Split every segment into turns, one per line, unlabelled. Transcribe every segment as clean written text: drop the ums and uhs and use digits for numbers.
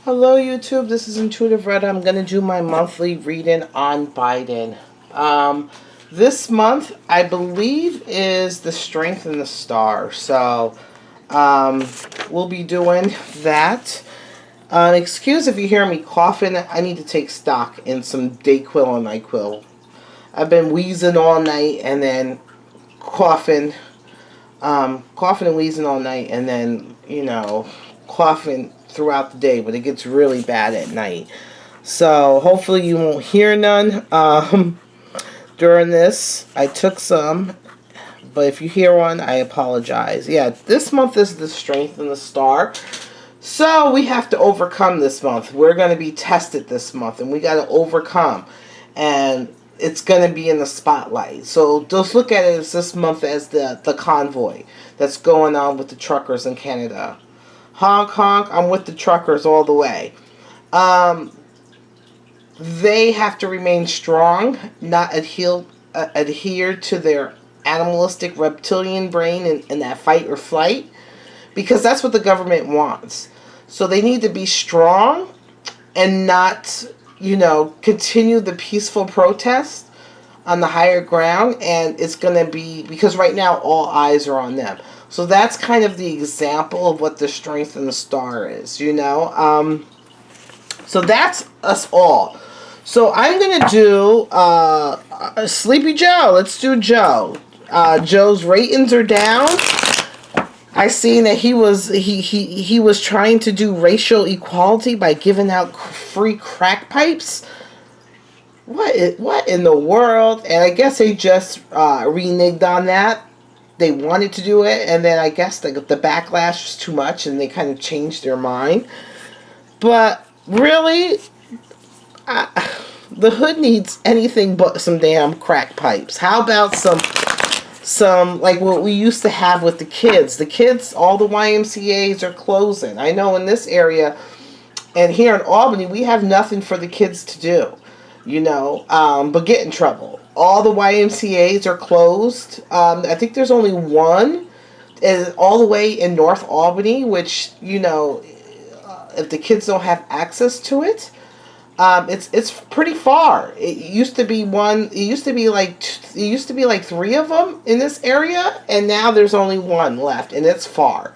Hello YouTube, this is Intuitive Retta. I'm going to do my monthly reading on Biden. This month, I believe, is the Strength in the Star. So, we'll be doing that. Excuse if you hear me coughing. I need to take stock in some Dayquil and NyQuil. I've been wheezing all night and then coughing and wheezing all night and then, coughing throughout the day, but it gets really bad at night. So hopefully you won't hear none during this. I took some, but if you hear one, I apologize. Yeah, this month is the Strength in the Star. So we have to overcome this month. We're going to be tested this month, and we got to overcome. And it's going to be in the spotlight. So just look at it as this month as the convoy that's going on with the truckers in Canada. Honk, honk, I'm with the truckers all the way. They have to remain strong, not adhere to their animalistic reptilian brain in that fight or flight, because that's what the government wants. So they need to be strong and not, continue the peaceful protest on the higher ground. And it's going to be, because right now all eyes are on them. So that's kind of the example of what the Strength in the Star is, So that's us all. So I'm going to do Sleepy Joe. Let's do Joe. Joe's ratings are down. I seen that he was trying to do racial equality by giving out free crack pipes. What in the world? And I guess they just reneged on that. They wanted to do it, and then I guess the backlash was too much, and they kind of changed their mind. But really, the hood needs anything but some damn crack pipes. How about some like what we used to have with the kids? The kids, all the YMCAs are closing. I know in this area, and here in Albany, we have nothing for the kids to do, but get in trouble. All the YMCAs are closed. I think there's only one all the way in North Albany, which, if the kids don't have access to it, it's pretty far. It used to be like three of them in this area, and now there's only one left, and it's far.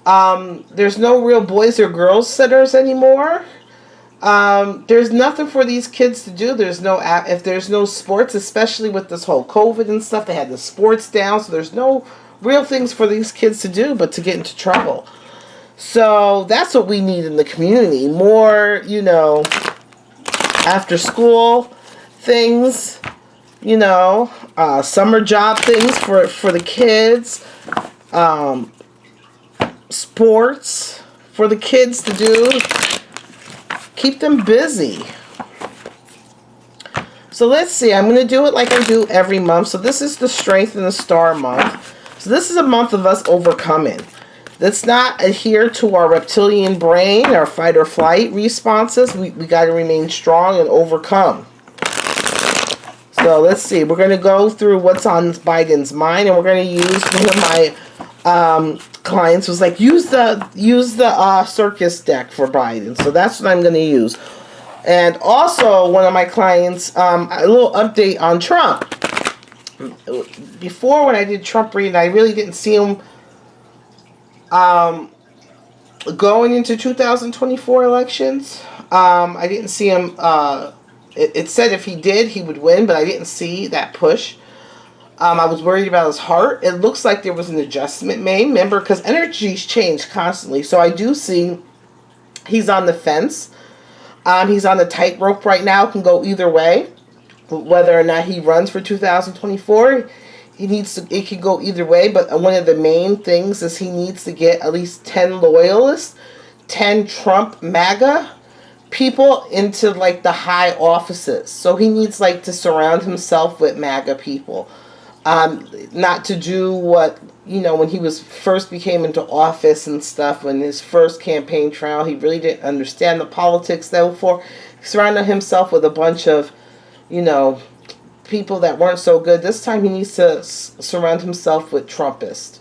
There's no real boys or girls centers anymore. There's nothing for these kids to do. If there's no sports, especially with this whole COVID and stuff, they had the sports down, so there's no real things for these kids to do but to get into trouble. So that's what we need in the community. More, after school things, summer job things for the kids, sports for the kids to do. Keep them busy. So let's see. I'm going to do it like I do every month. So this is the Strength in the Star month. So this is a month of us overcoming. Let's not adhere to our reptilian brain, our fight or flight responses. We got to remain strong and overcome. So let's see. We're going to go through what's on Biden's mind, and we're going to use one of my clients was like, use the circus deck for Biden. So that's what I'm going to use. And also, one of my clients, a little update on Trump. Before, when I did Trump reading, I really didn't see him going into 2024 elections. I didn't see him. It said if he did, he would win, but I didn't see that push. I was worried about his heart. It looks like there was an adjustment made. Remember, because energies change constantly. So I do see he's on the fence. He's on the tightrope right now. Can go either way. Whether or not he runs for 2024, it can go either way. But one of the main things is he needs to get at least 10 loyalists, 10 Trump MAGA people into like the high offices. So he needs to surround himself with MAGA people. Not to do what, when he first became into office and stuff, when his first campaign trail, he really didn't understand the politics. Therefore, he surrounded himself with a bunch of, people that weren't so good. This time he needs to surround himself with Trumpists.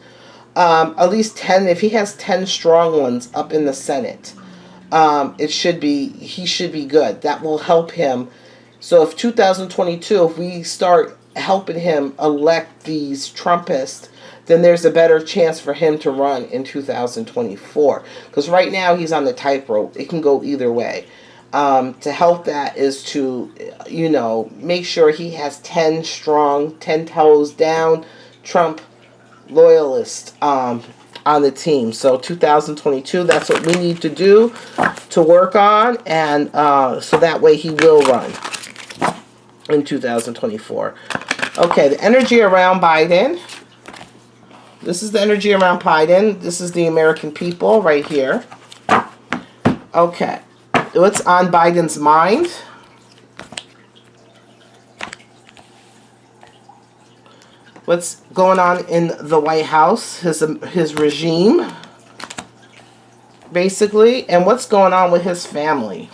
At least 10, if he has 10 strong ones up in the Senate. he should be good. That will help him. So if 2022, if we start helping him elect these Trumpists, then there's a better chance for him to run in 2024. Because right now he's on the tightrope. It can go either way. To help that is to, make sure he has 10 strong, 10 toes down Trump loyalists on the team. So 2022, that's what we need to do to work on. And so that way he will run in 2024. Okay, the energy around Biden. This is the energy around Biden. This is the American people right here. Okay. What's on Biden's mind? What's going on in the White House, his regime, basically, and what's going on with his family.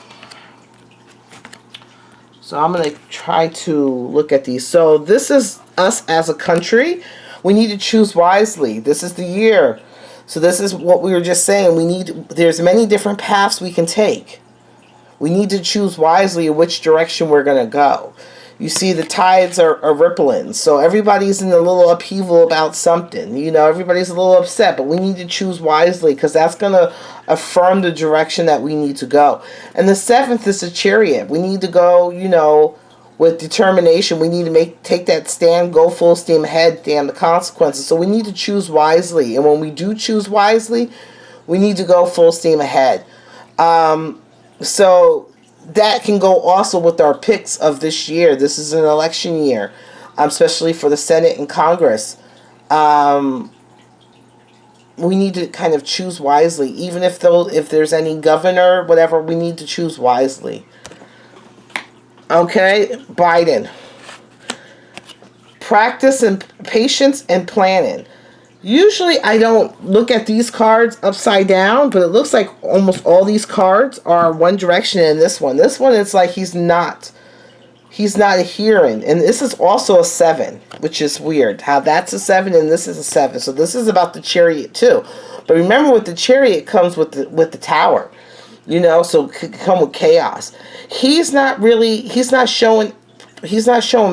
So I'm going to try to look at these. So this is us as a country. We need to choose wisely. This is the year. So this is what we were just saying. There's many different paths we can take. We need to choose wisely in which direction we're going to go. You see, the tides are rippling. So everybody's in a little upheaval about something. Everybody's a little upset. But we need to choose wisely because that's going to affirm the direction that we need to go. And the 7th is the Chariot. We need to go, with determination. We need to take that stand, go full steam ahead, damn the consequences. So we need to choose wisely. And when we do choose wisely, we need to go full steam ahead. So that can go also with our picks of this year. This is an election year, especially for the Senate and Congress. We need to kind of choose wisely. Even if there's any governor, whatever, we need to choose wisely. Okay, Biden. Practice and patience and planning. Usually I don't look at these cards upside down, but it looks like almost all these cards are one direction in this one. This one, it's like he's not adhering. And this is also a 7, which is weird. How that's a 7 and this is a 7. So this is about the Chariot too. But remember, with the Chariot comes with the Tower. So it could come with chaos. He's not showing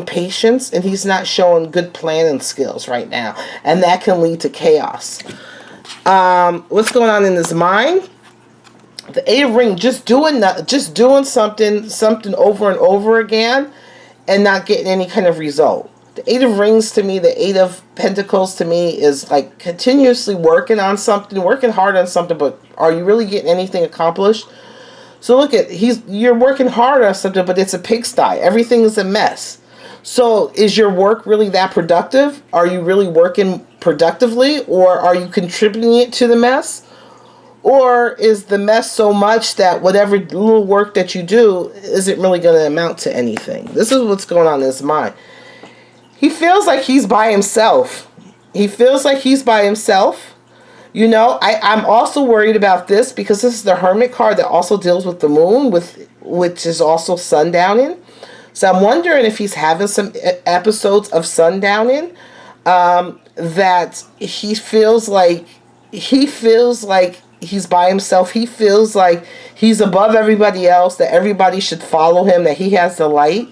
patience, and he's not showing good planning skills right now, and that can lead to chaos. What's going on in his mind? The 8 of Rings, just doing something over and over again, and not getting any kind of result. The 8 of Rings to me, the 8 of Pentacles to me is like continuously working on something, working hard on something, but are you really getting anything accomplished? So look at, you're working hard on something, but it's a pigsty. Everything is a mess. So is your work really that productive? Are you really working productively, or are you contributing it to the mess? Or is the mess so much that whatever little work that you do isn't really going to amount to anything? This is what's going on in his mind. He feels like he's by himself. I'm also worried about this because this is the Hermit card that also deals with the moon, which is also sundowning. So I'm wondering if he's having some episodes of sundowning, that he feels like he's by himself. He feels like he's above everybody else, that everybody should follow him, that he has the light,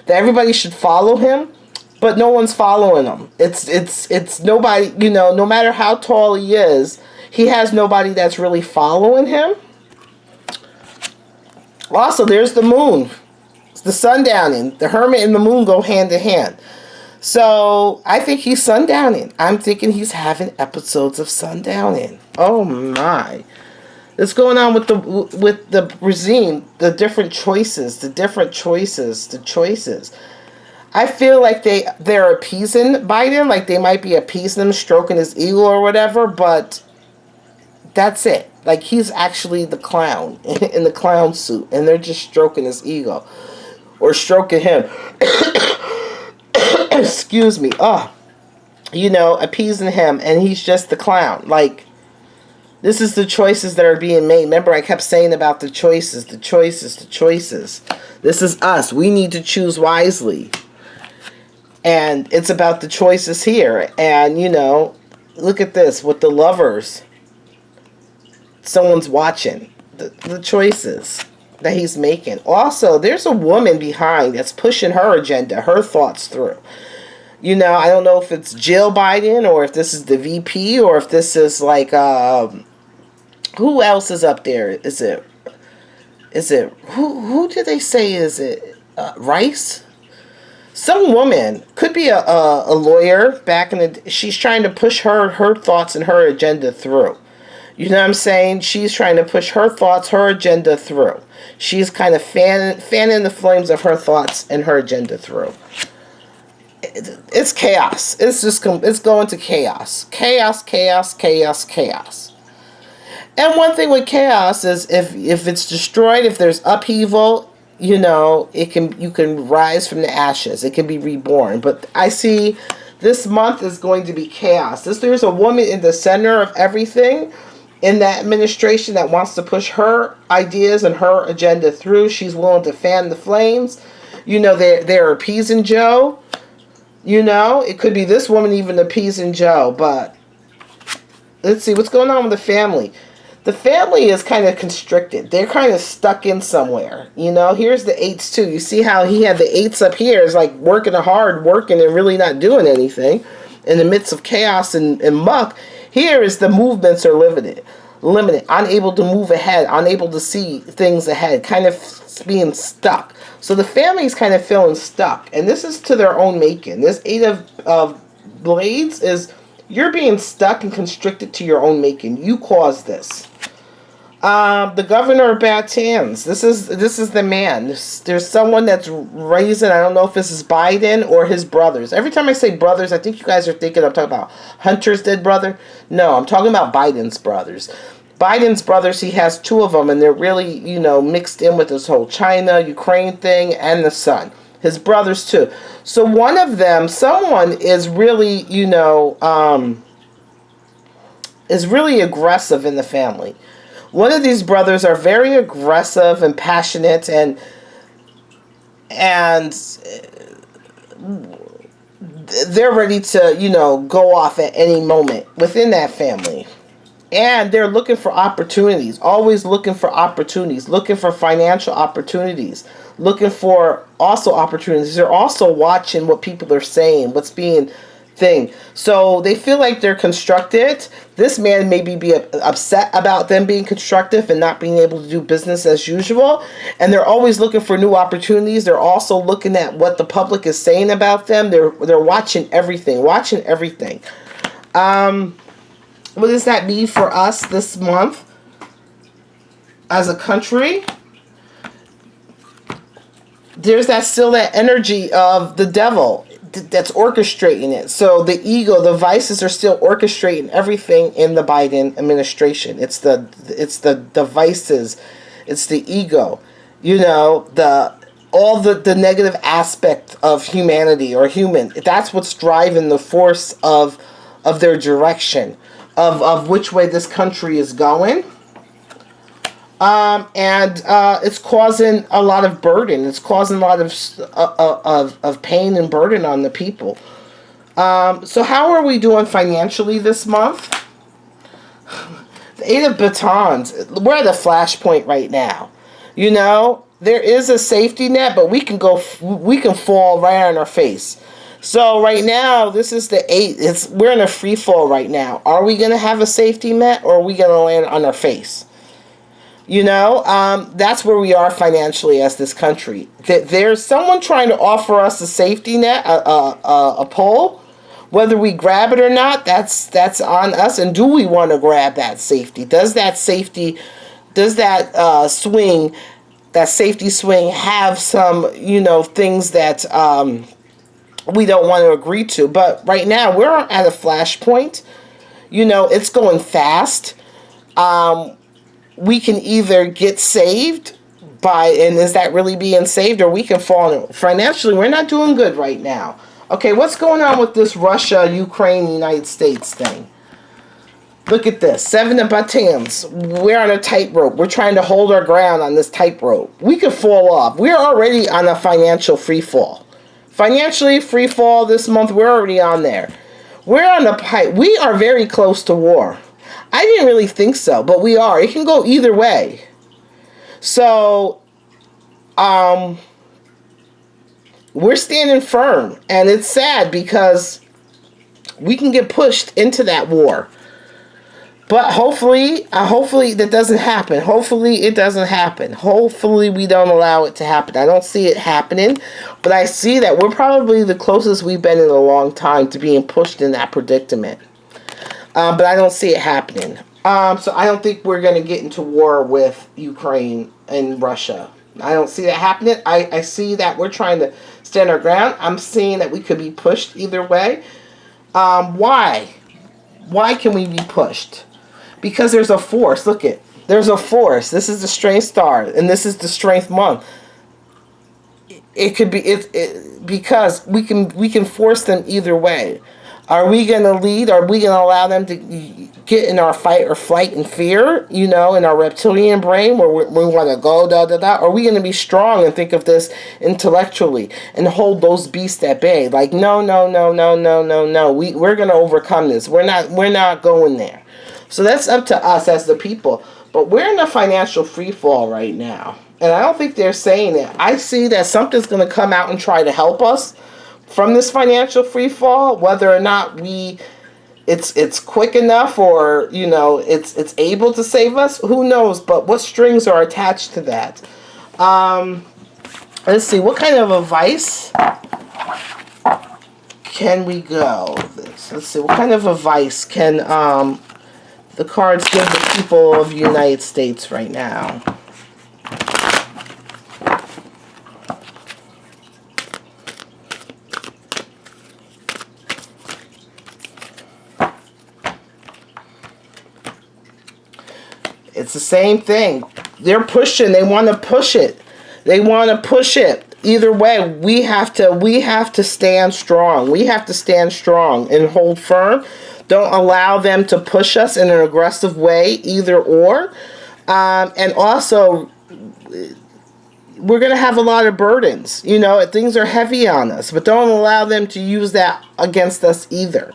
that everybody should follow him. But no one's following him. It's nobody, no matter how tall he is, he has nobody that's really following him. Also, there's the moon. It's the sundowning. The Hermit and the moon go hand in hand. So I think he's sundowning. I'm thinking he's having episodes of sundowning. Oh my. What's going on with the regime, the different choices, the choices. I feel like they're appeasing Biden, like they might be appeasing him, stroking his ego or whatever, but that's it. Like, he's actually the clown in the clown suit, and they're just stroking his ego. Or stroking him. Excuse me. Appeasing him, and he's just the clown. Like, this is the choices that are being made. Remember, I kept saying about the choices. This is us. We need to choose wisely. And it's about the choices here. And, look at this. With the Lovers, someone's watching. the choices that he's making. Also, there's a woman behind that's pushing her agenda, her thoughts through. You know, I don't know if it's Jill Biden or if this is the VP or if this is like, who else is up there? Is it, who did they say is it, Rice? Some woman, could be a lawyer back in the, she's trying to push her thoughts and her agenda through. You know what I'm saying? She's trying to push her thoughts, her agenda through. She's kind of fanning the flames of her thoughts and her agenda through. It's chaos. It's going to chaos. Chaos, chaos, chaos, chaos. And one thing with chaos is if it's destroyed, if there's upheaval, you know, you can rise from the ashes. It can be reborn. But I see this month is going to be chaos. There's a woman in the center of everything in that administration that wants to push her ideas and her agenda through. She's willing to fan the flames. You know, they're appeasing Joe. You know, it could be this woman even appeasing Joe. But let's see what's going on with the family. The family is kind of constricted. They're kind of stuck in somewhere. You know, here's the 8s too. You see how he had the 8s up here. It's like working and really not doing anything in the midst of chaos and muck. Here is the movements are limited, unable to move ahead, unable to see things ahead, kind of being stuck. So the family's kind of feeling stuck, and this is to their own making. This 8 of blades is you're being stuck and constricted to your own making. You caused this. The governor of Batans. This is the man. There's someone that's raising. I don't know if this is Biden or his brothers. Every time I say brothers, I think you guys are thinking I'm talking about Hunter's dead brother. No, I'm talking about Biden's brothers. Biden's brothers. He has 2 of them, and they're really, you know, mixed in with this whole China, Ukraine thing, and the son. His brothers too. So one of them, someone is really, you know, is really aggressive in the family. One of these brothers are very aggressive and passionate, and they're ready to, you know, go off at any moment within that family. And they're looking for opportunities, always looking for opportunities, looking for financial opportunities, looking for also opportunities. They're also watching what people are saying, what's being thing. So they feel like they're constructed. This man maybe be upset about them being constructive and not being able to do business as usual. And they're always looking for new opportunities. They're also looking at what the public is saying about them. They're watching everything, what does that mean for us this month as a country? There's still that energy of the devil that's orchestrating it. So the ego, the vices are still orchestrating everything in the Biden administration. It's the vices, it's the ego, you know, all the negative aspect of humanity or human. That's what's driving the force of their direction, of which way this country is going. And it's causing a lot of burden. It's causing a lot of pain and burden on the people. So how are we doing financially this month? The 8 of batons. We're at a flashpoint right now. You know, there is a safety net, but we can fall right on our face. So right now, this is the 8. We're in a free fall right now. Are we going to have a safety net, or are we going to land on our face? You know, that's where we are financially as this country. There's someone trying to offer us a safety net, a pole. Whether we grab it or not, that's on us. And do we want to grab that safety? Does that safety swing have some, you know, things that we don't want to agree to? But right now, we're at a flashpoint. You know, it's going fast. We can either get saved and is that really being saved, or we can fall. Financially, we're not doing good right now. Okay, what's going on with this Russia, Ukraine, United States thing? Look at this. 7 of batons. We're on a tightrope. We're trying to hold our ground on this tightrope. We could fall off. We're already on a financial free fall. Financially free fall this month. We're already on there. We're on the pipe. We are very close to war. I didn't really think so, but we are. It can go either way. So, we're standing firm, and it's sad because we can get pushed into that war. But hopefully that doesn't happen. Hopefully it doesn't happen. Hopefully we don't allow it to happen. I don't see it happening, but I see that we're probably the closest we've been in a long time to being pushed in that predicament. But I don't see it happening. So I don't think we're going to get into war with Ukraine and Russia. I don't see that happening. I see that we're trying to stand our ground. I'm seeing that we could be pushed either way. Why? Why can we be pushed? Because there's a force. Look it. There's a force. This is the strength star, and this is the strength month. It could be because we can force them either way. Are we going to lead? Are we going to allow them to get in our fight or flight and fear, you know, in our reptilian brain where we want to go, da, da, da? Or are we going to be strong and think of this intellectually and hold those beasts at bay? Like, no. We're going to overcome this. We're not going there. So that's up to us as the people. But we're in a financial free fall right now. And I don't think they're saying it. I see that something's going to come out and try to help us from this financial free fall, whether or not it's quick enough or, you know, it's able to save us, who knows? But what strings are attached to that? Let's see, what kind of advice can we go? Let's see, what kind of advice can the cards give the people of the United States right now? It's the same thing. They're pushing. They want to push it. They want to push it. Either way, we have to stand strong. We have to stand strong and hold firm. Don't allow them to push us in an aggressive way, either or. And also, we're going to have a lot of burdens. You know, things are heavy on us, but don't allow them to use that against us either.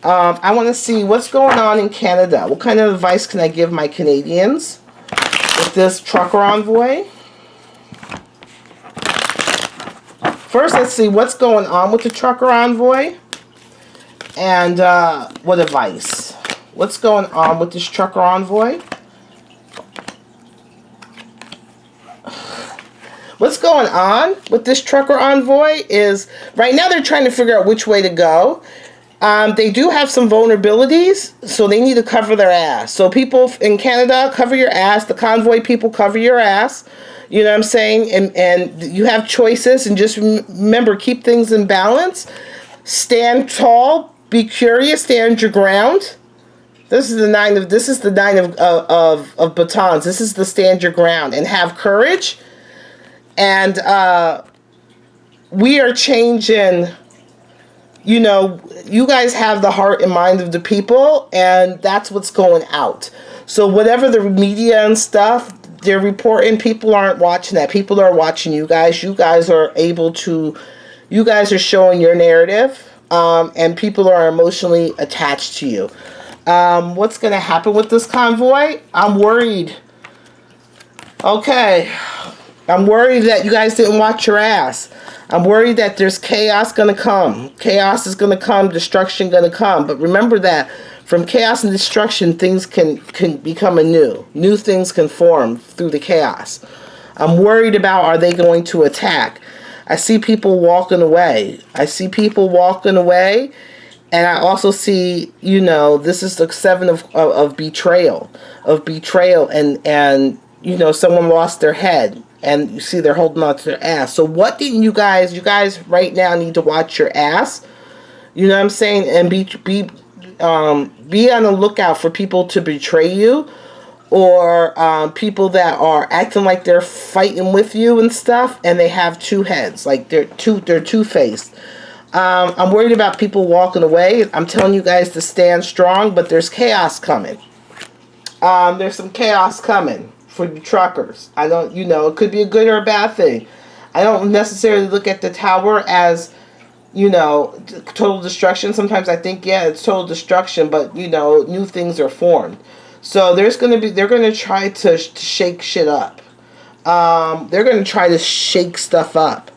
I want to see what's going on in Canada. What kind of advice can I give my Canadians with this trucker envoy? First, let's see what's going on with the trucker envoy. And what advice? What's going on with this trucker envoy? What's going on with this trucker envoy is right now they're trying to figure out which way to go. They do have some vulnerabilities, so they need to cover their ass. So people in Canada, cover your ass. The convoy people, cover your ass. You know what I'm saying? And you have choices, and just remember, keep things in balance. Stand tall. Be curious. Stand your ground. This is the nine of batons. This is the stand your ground and have courage. And we are changing. You know, you guys have the heart and mind of the people, and that's what's going out. So whatever the media and stuff, they're reporting, people aren't watching that. People are watching you guys. You guys are showing your narrative, and people are emotionally attached to you. What's going to happen with this convoy? I'm worried. Okay. I'm worried that you guys didn't watch your ass. I'm worried that there's chaos going to come. Chaos is going to come. Destruction going to come. But remember that from chaos and destruction, things can become anew. New things can form through the chaos. I'm worried about, are they going to attack? I see people walking away. And I also see, you know, this is the 7 of betrayal. And you know, someone lost their head. And you see they're holding on to their ass. So what didn't you guys right now need to watch your ass. You know what I'm saying? And be on the lookout for people to betray you. Or people that are acting like they're fighting with you and stuff. And they have two heads. Like they're two-faced. I'm worried about people walking away. I'm telling you guys to stand strong. But there's chaos coming. There's some chaos coming. For the truckers. I don't, you know, it could be a good or a bad thing. I don't necessarily look at the tower as, you know, total destruction. Sometimes I think, yeah, it's total destruction, but, you know, new things are formed. So they're going to try to shake shit up. They're going to try to shake stuff up.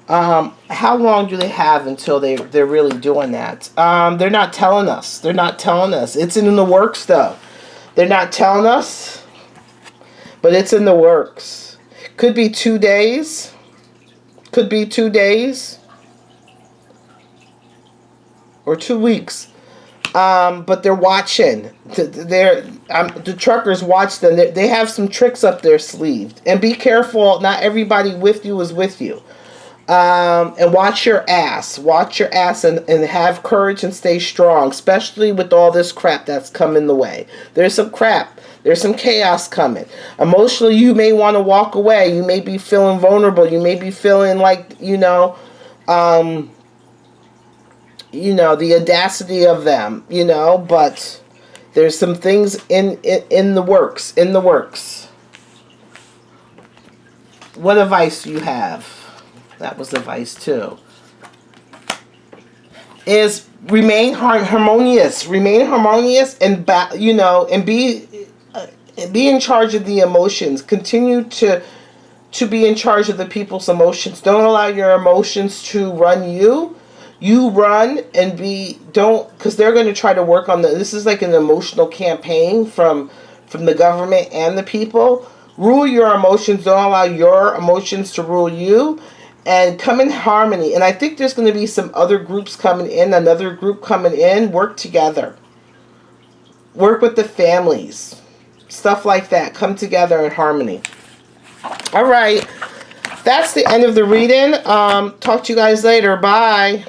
How long do they have until they're really doing that? They're not telling us. They're not telling us. It's in the works, though. They're not telling us, but it's in the works. Could be 2 days. Could be 2 days. Or 2 weeks. But they're watching. The truckers watch them. They have some tricks up their sleeve. And be careful. Not everybody with you is with you. And watch your ass. Watch your ass and have courage and stay strong. Especially with all this crap that's coming the way. There's some crap. There's some chaos coming. Emotionally, you may want to walk away. You may be feeling vulnerable. You may be feeling like, the audacity of them, but there's some things in the works. What advice do you have? That was advice too. Is remain harmonious. Remain harmonious and be in charge of the emotions. Continue to be in charge of the people's emotions. Don't allow your emotions to run you. You run and because they're going to try to work on this is like an emotional campaign from the government and the people. Rule your emotions. Don't allow your emotions to rule you. And come in harmony. And I think there's going to be some other groups coming in, another group coming in. Work together. Work with the families. Stuff like that. Come together in harmony. All right. That's the end of the reading. Talk to you guys later. Bye.